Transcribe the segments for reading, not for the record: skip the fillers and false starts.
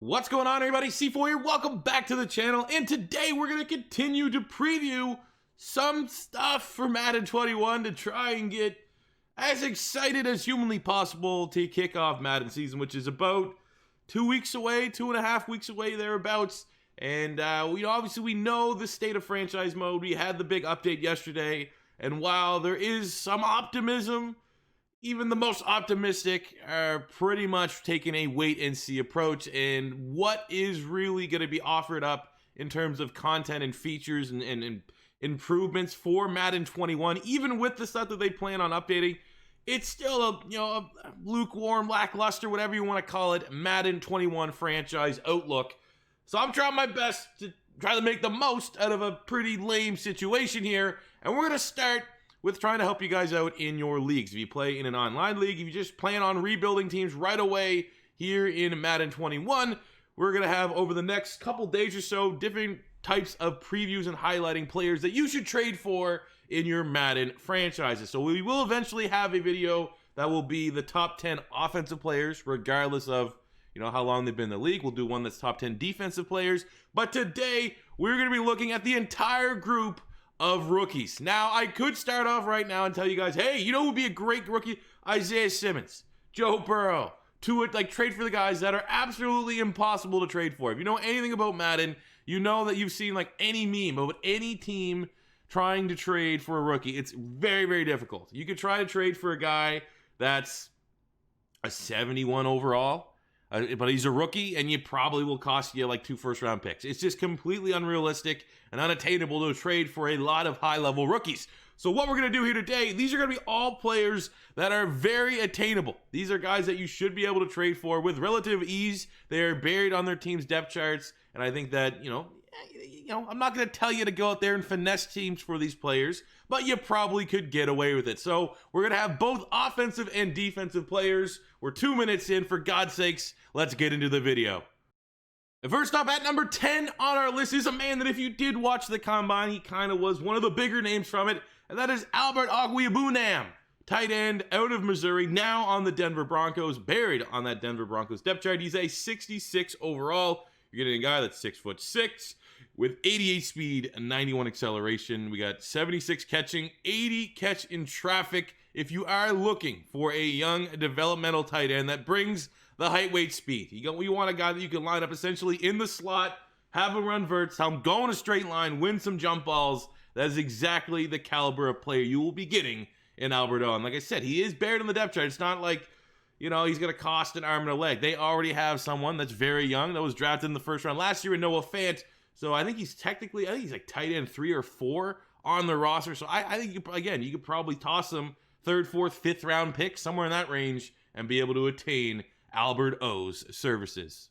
What's going on, everybody? C4 here. Welcome back to the channel. And today we're going to continue to preview some stuff for Madden 21 to try and get as excited as humanly possible to kick off Madden season, which is about 2 weeks away, 2.5 weeks away, thereabouts. And we know the state of franchise mode. We had the big update yesterday. And while there is some optimism, even the most optimistic are pretty much taking a wait-and-see approach, and what is really going to be offered up in terms of content and features and improvements for Madden 21, even with the stuff that they plan on updating, it's still a lukewarm, lackluster, whatever you want to call it, Madden 21 franchise outlook. So I'm trying my best to try to make the most out of a pretty lame situation here, and we're going to start with trying to help you guys out in your leagues. If you play in an online league, if you just plan on rebuilding teams right away here in Madden 21, we're going to have over the next couple days or so different types of previews and highlighting players that you should trade for in your Madden franchises. So we will eventually have a video that will be the top 10 offensive players, regardless of how long they've been in the league. We'll do one that's top 10 defensive players. But today, we're going to be looking at the entire group of rookies. Now, I could start off right now and tell you guys, hey, who would be a great rookie? Isaiah Simmons, Joe Burrow, trade for the guys that are absolutely impossible to trade for. If you know anything about Madden, you know that you've seen any meme about any team trying to trade for a rookie. It's very, very difficult. You could try to trade for a guy that's a 71 overall, but he's a rookie, and you probably will cost you 2 first-round picks. It's just completely unrealistic and unattainable to trade for a lot of high-level rookies. So what we're going to do here today, these are going to be all players that are very attainable. These are guys that you should be able to trade for with relative ease. They are buried on their team's depth charts, and I think that, I'm not going to tell you to go out there and finesse teams for these players, but you probably could get away with it. So we're going to have both offensive and defensive players. We're 2 minutes in. For God's sakes, let's get into the video. And first up, at number 10 on our list is a man that if you did watch the Combine, he kind of was one of the bigger names from it, and that is Albert Ogbah, tight end out of Missouri, now on the Denver Broncos, buried on that Denver Broncos depth chart. He's a 66 overall. You're getting a guy that's 6'6", with 88 speed and 91 acceleration. We got 76 catching, 80 catch in traffic. If you are looking for a young developmental tight end that brings the height, weight, speed, you want a guy that you can line up essentially in the slot, have him run verts, have him go in a straight line, win some jump balls. That is exactly the caliber of player you will be getting in Albert O. And like I said, he is buried on the depth chart. It's not like he's going to cost an arm and a leg. They already have someone that's very young that was drafted in the first round last year in Noah Fant. So I think he's tight end 3 or 4 on the roster. So I think, you could probably toss him 3rd, 4th, 5th round pick, somewhere in that range, and be able to attain Albert O's services.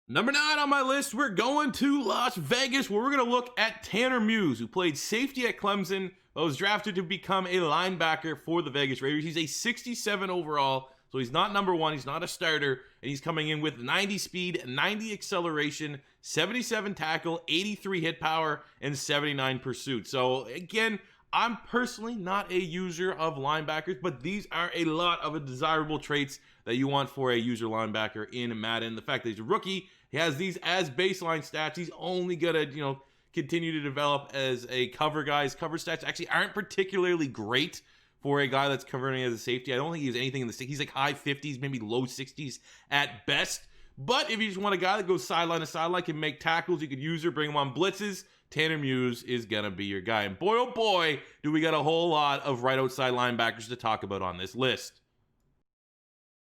Number 9 on my list, we're going to Las Vegas, where we're going to look at Tanner Muse, who played safety at Clemson, but was drafted to become a linebacker for the Vegas Raiders. He's a 67 overall, so he's not number 1, he's not a starter, and he's coming in with 90 speed, 90 acceleration, 77 tackle, 83 hit power, and 79 pursuit. So again, I'm personally not a user of linebackers, but these are a lot of desirable traits that you want for a user linebacker in Madden. The fact that he's a rookie, he has these as baseline stats. He's only going to, continue to develop as a cover guy. His cover stats actually aren't particularly great for a guy that's converting as a safety. I don't think he has anything in the 60s. He's high 50s, maybe low 60s at best. But if you just want a guy that goes sideline to sideline, can make tackles, you could use her, bring him on blitzes, Tanner Muse is going to be your guy. And boy, oh boy, do we got a whole lot of right outside linebackers to talk about on this list.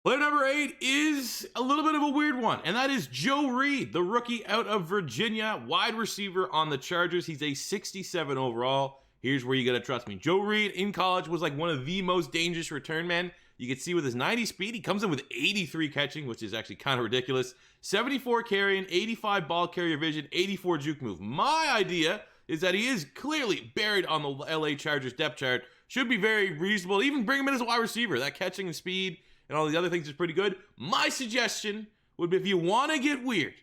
Player number 8 is a little bit of a weird one, and that is Joe Reed, the rookie out of Virginia, wide receiver on the Chargers. He's a 67 overall. Here's where you got to trust me. Joe Reed in college was one of the most dangerous return men. You can see with his 90 speed, he comes in with 83 catching, which is actually kind of ridiculous. 74 carrying, 85 ball carrier vision, 84 juke move. My idea is that he is clearly buried on the LA Chargers depth chart. Should be very reasonable. Even bring him in as a wide receiver. That catching and speed and all the other things is pretty good. My suggestion would be, if you want to get weird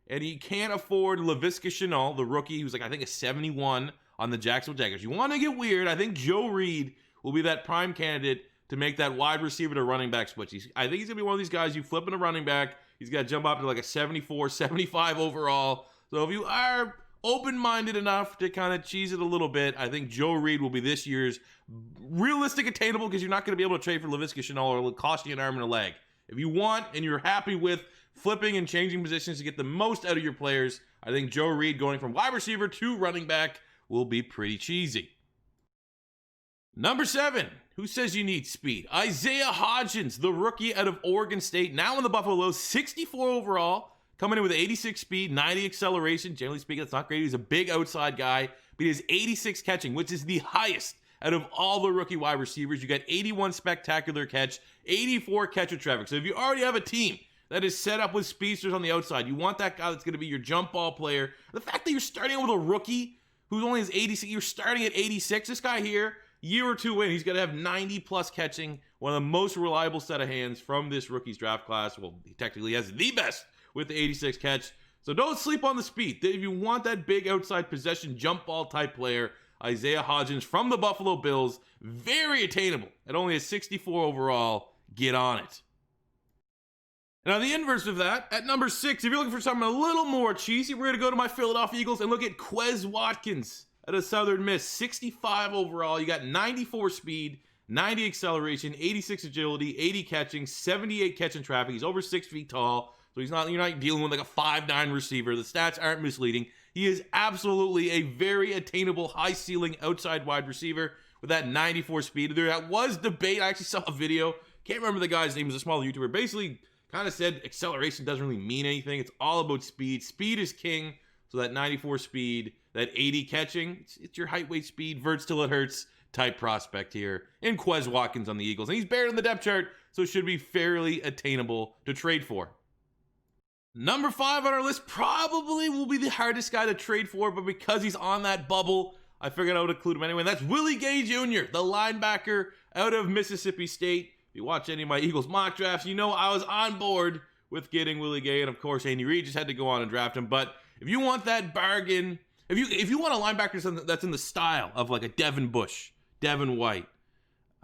and you can't afford Laviska Shenault, the rookie who's I think a 71 on the Jacksonville Jaguars. You want to get weird, I think Joe Reed will be that prime candidate to make that wide receiver to running back switch. I think he's going to be one of these guys you flip in a running back, He's got to jump up to like a 74, 75 overall. So if you are open-minded enough to kind of cheese it a little bit, I think Joe Reed will be this year's realistic attainable, because you're not going to be able to trade for Laviska Shenault, or it'll cost you an arm and a leg. If you want and you're happy with flipping and changing positions to get the most out of your players, I think Joe Reed going from wide receiver to running back will be pretty cheesy. Number 7, who says you need speed? Isaiah Hodgins, the rookie out of Oregon State, now in the Buffalo Bills, 64 overall, coming in with 86 speed, 90 acceleration. Generally speaking, that's not great. He's a big outside guy, but he has 86 catching, which is the highest out of all the rookie wide receivers. You got 81 spectacular catch, 84 catch with traffic. So if you already have a team that is set up with speedsters on the outside, you want that guy that's going to be your jump ball player. The fact that you're starting out with a rookie who's only has 86, you're starting at 86. This guy here, year or two in, he's going to have 90 plus catching, one of the most reliable set of hands from this rookie's draft class. Well, he technically has the best with the 86 catch. So don't sleep on the speed. If you want that big outside possession jump ball type player, Isaiah Hodgins from the Buffalo Bills, very attainable at only a 64 overall. Get on it. Now, the inverse of that, at number 6, if you're looking for something a little more cheesy, we're going to go to my Philadelphia Eagles and look at Quez Watkins out of Southern Miss, 65 overall. You got 94 speed, 90 acceleration, 86 agility, 80 catching, 78 catching traffic. He's over 6 feet tall, so you're not dealing with like a 5'9" receiver. The stats aren't misleading. He is absolutely a very attainable, high ceiling outside wide receiver with that 94 speed. There was debate. I actually saw a video. Can't remember the guy's name. He was a small YouTuber. Basically, kind of said acceleration doesn't really mean anything. It's all about speed. Speed is king. So that 94 speed, that 80 catching, it's your height, weight, speed, verts till it hurts type prospect here in Quez Watkins on the Eagles. And he's buried in the depth chart, so it should be fairly attainable to trade for. Number 5 on our list probably will be the hardest guy to trade for, but because he's on that bubble, I figured I would include him anyway. And that's Willie Gay Jr., the linebacker out of Mississippi State. If you watch any of my Eagles mock drafts, you know I was on board with getting Willie Gay, and of course Andy Reid just had to go on and draft him. But if you want that bargain, if you want a linebacker that's in the style of like a Devin Bush, Devin White,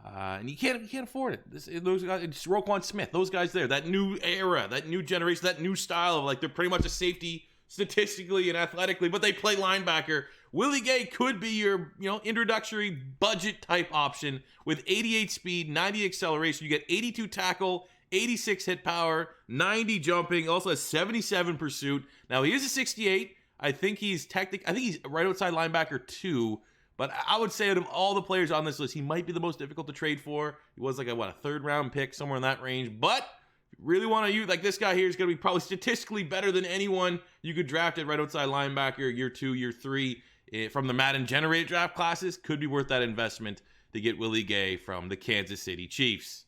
and you can't afford it. Those guys, it's Roquan Smith, those guys there, that new era, that new generation, that new style of like they're pretty much a safety statistically and athletically, but they play linebacker. Willie Gay could be your introductory budget type option with 88 speed, 90 acceleration. You get 82 tackle, 86 hit power, 90 jumping, also has 77 pursuit. Now he is a 68. I think he's right outside linebacker 2. But I would say out of all the players on this list, he might be the most difficult to trade for. He was like a 3rd round pick, somewhere in that range. But if you really want to use, like this guy here is going to be probably statistically better than anyone you could draft at right outside linebacker, year 2, year 3 from the Madden generated draft classes. Could be worth that investment to get Willie Gay from the Kansas City Chiefs.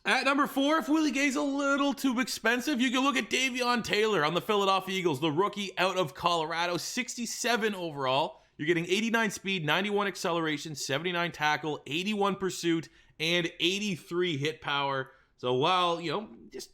At number 4, if Willie Gay's a little too expensive, you can look at Daveon Taylor on the Philadelphia Eagles, the rookie out of Colorado, 67 overall. You're getting 89 speed, 91 acceleration, 79 tackle, 81 pursuit, and 83 hit power. So while,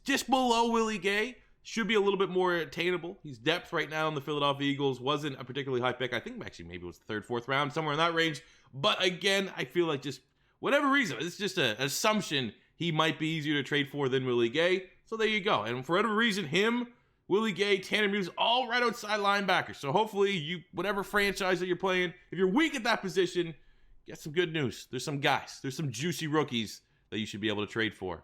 just below Willie Gay, should be a little bit more attainable. He's depth right now in the Philadelphia Eagles. Wasn't a particularly high pick. I think actually maybe it was the 3rd, 4th round, somewhere in that range. But again, I feel like just whatever reason, it's just an assumption he might be easier to trade for than Willie Gay. So there you go. And for whatever reason, him, Willie Gay, Tanner Muse, all right outside linebackers. So hopefully whatever franchise that you're playing, if you're weak at that position, get some good news. There's some guys. There's some juicy rookies that you should be able to trade for.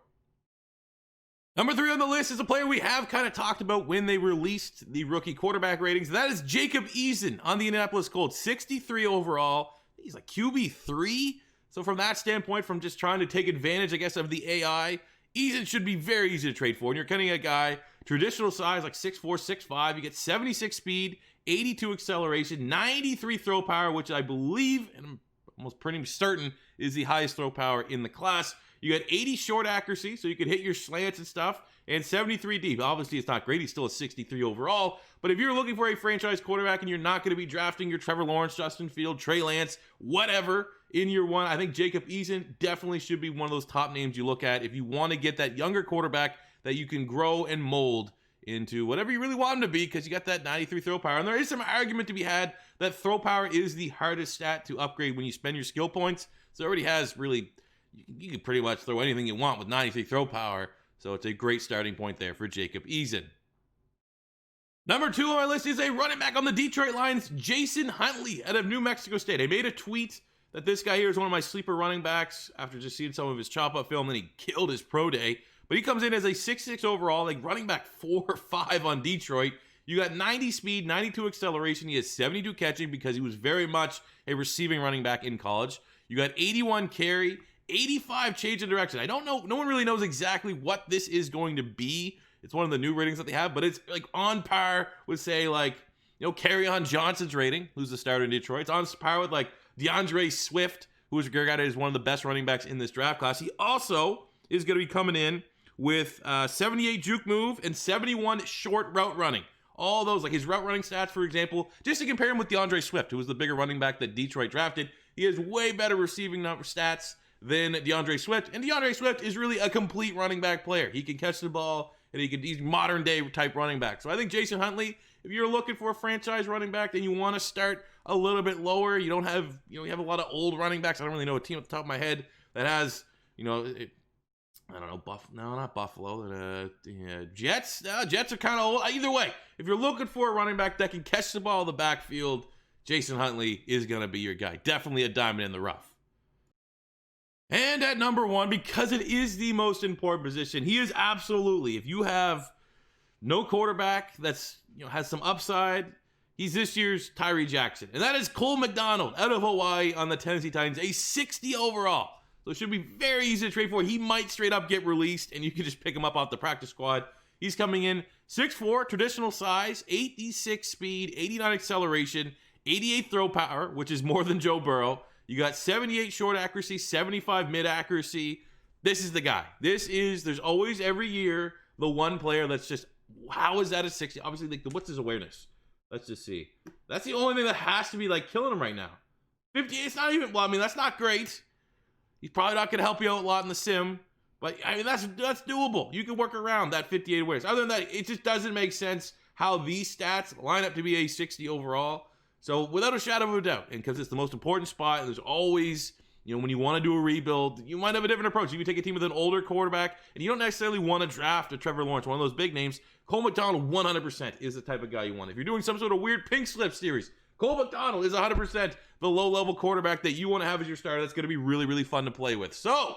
Number 3 on the list is a player we have kind of talked about when they released the rookie quarterback ratings. That is Jacob Eason on the Indianapolis Colts, 63 overall. He's like QB3. So from that standpoint, from just trying to take advantage, I guess, of the AI, Eason should be very easy to trade for. And you're getting a guy, traditional size, like 6'4", 6'5". You get 76 speed, 82 acceleration, 93 throw power, which I believe, and I'm almost pretty certain, is the highest throw power in the class. You got 80 short accuracy, so you could hit your slants and stuff, and 73 deep. Obviously, it's not great. He's still a 63 overall. But if you're looking for a franchise quarterback and you're not going to be drafting your Trevor Lawrence, Justin Field, Trey Lance, whatever, in year 1, I think Jacob Eason definitely should be one of those top names you look at if you want to get that younger quarterback that you can grow and mold into whatever you really want him to be, because you got that 93 throw power. And there is some argument to be had that throw power is the hardest stat to upgrade when you spend your skill points. So it already has really, you can pretty much throw anything you want with 93 throw power. So it's a great starting point there for Jacob Eason. Number 2 on my list is a running back on the Detroit Lions, Jason Huntley out of New Mexico State. I made a tweet that this guy here is one of my sleeper running backs after just seeing some of his chop-up film, and he killed his pro day. But he comes in as a 6'6 overall, like running back 4 or 5 on Detroit. You got 90 speed, 92 acceleration. He has 72 catching because he was very much a receiving running back in college. You got 81 carry, 85 change of direction. I don't know. No one really knows exactly what this is going to be. It's one of the new ratings that they have, but it's like on par with, say, like, Kerryon Johnson's rating, who's the starter in Detroit. It's on par with, like, DeAndre Swift, who is regarded as one of the best running backs in this draft class. He also is going to be coming in with 78 juke move and 71 short route running. All those, like his route running stats, for example, just to compare him with DeAndre Swift, who was the bigger running back that Detroit drafted. He has way better receiving number stats than DeAndre Swift. And DeAndre Swift is really a complete running back player. He can catch the ball, and he's modern day type running back. So I think Jason Huntley, if you're looking for a franchise running back, then you want to start a little bit lower. You don't have, you have a lot of old running backs. I don't really know a team at the top of my head that has, I don't know, not Buffalo. Jets. Jets are kind of old. Either way, if you're looking for a running back that can catch the ball in the backfield, Jason Huntley is going to be your guy. Definitely a diamond in the rough. And at number 1, because it is the most important position, he is absolutely, if you have no quarterback that's, has some upside, he's this year's Tyree Jackson. And that is Cole McDonald out of Hawaii on the Tennessee Titans, a 60 overall. So it should be very easy to trade for. He might straight up get released, and you can just pick him up off the practice squad. He's coming in 6'4", traditional size, 86 speed, 89 acceleration, 88 throw power, which is more than Joe Burrow. You got 78 short accuracy, 75 mid accuracy. This is the guy. There's always every year the one player that's just, how is that a 60? Obviously, like, what's his awareness? Let's just see. That's the only thing that has to be like killing him right now. 58, it's not even, that's not great. He's probably not going to help you out a lot in the sim, but I mean, that's doable. You can work around that 58 awareness. Other than that, it just doesn't make sense how these stats line up to be a 60 overall. So without a shadow of a doubt, and because it's the most important spot, and there's always, when you want to do a rebuild, you might have a different approach. You can take a team with an older quarterback, and you don't necessarily want to draft a Trevor Lawrence, one of those big names. Cole McDonald, 100% is the type of guy you want. If you're doing some sort of weird pink slip series, Cole McDonald is 100% the low-level quarterback that you want to have as your starter. That's going to be really, really fun to play with. So,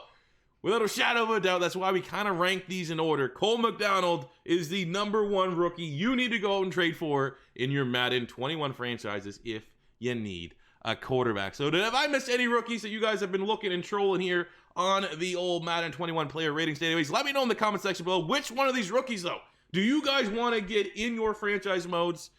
without a shadow of a doubt, that's why we kind of rank these in order. Cole McDonald is the number 1 rookie you need to go out and trade for in your Madden 21 franchises if you need a quarterback. So, have I missed any rookies that you guys have been looking and trolling here on the old Madden 21 player ratings database? Let me know in the comment section below which one of these rookies, though, do you guys want to get in your franchise modes?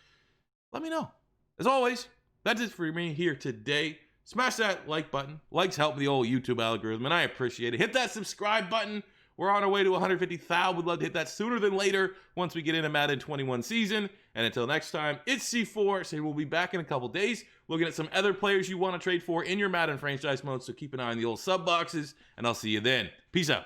Let me know. As always, that's it for me here today. Smash that like button. Likes help the old YouTube algorithm, and I appreciate it. Hit that subscribe button. We're on our way to 150,000. We'd love to hit that sooner than later once we get into Madden 21 season. And until next time, it's C4. So we'll be back in a couple days looking at some other players you want to trade for in your Madden franchise mode. So keep an eye on the old sub boxes, and I'll see you then. Peace out.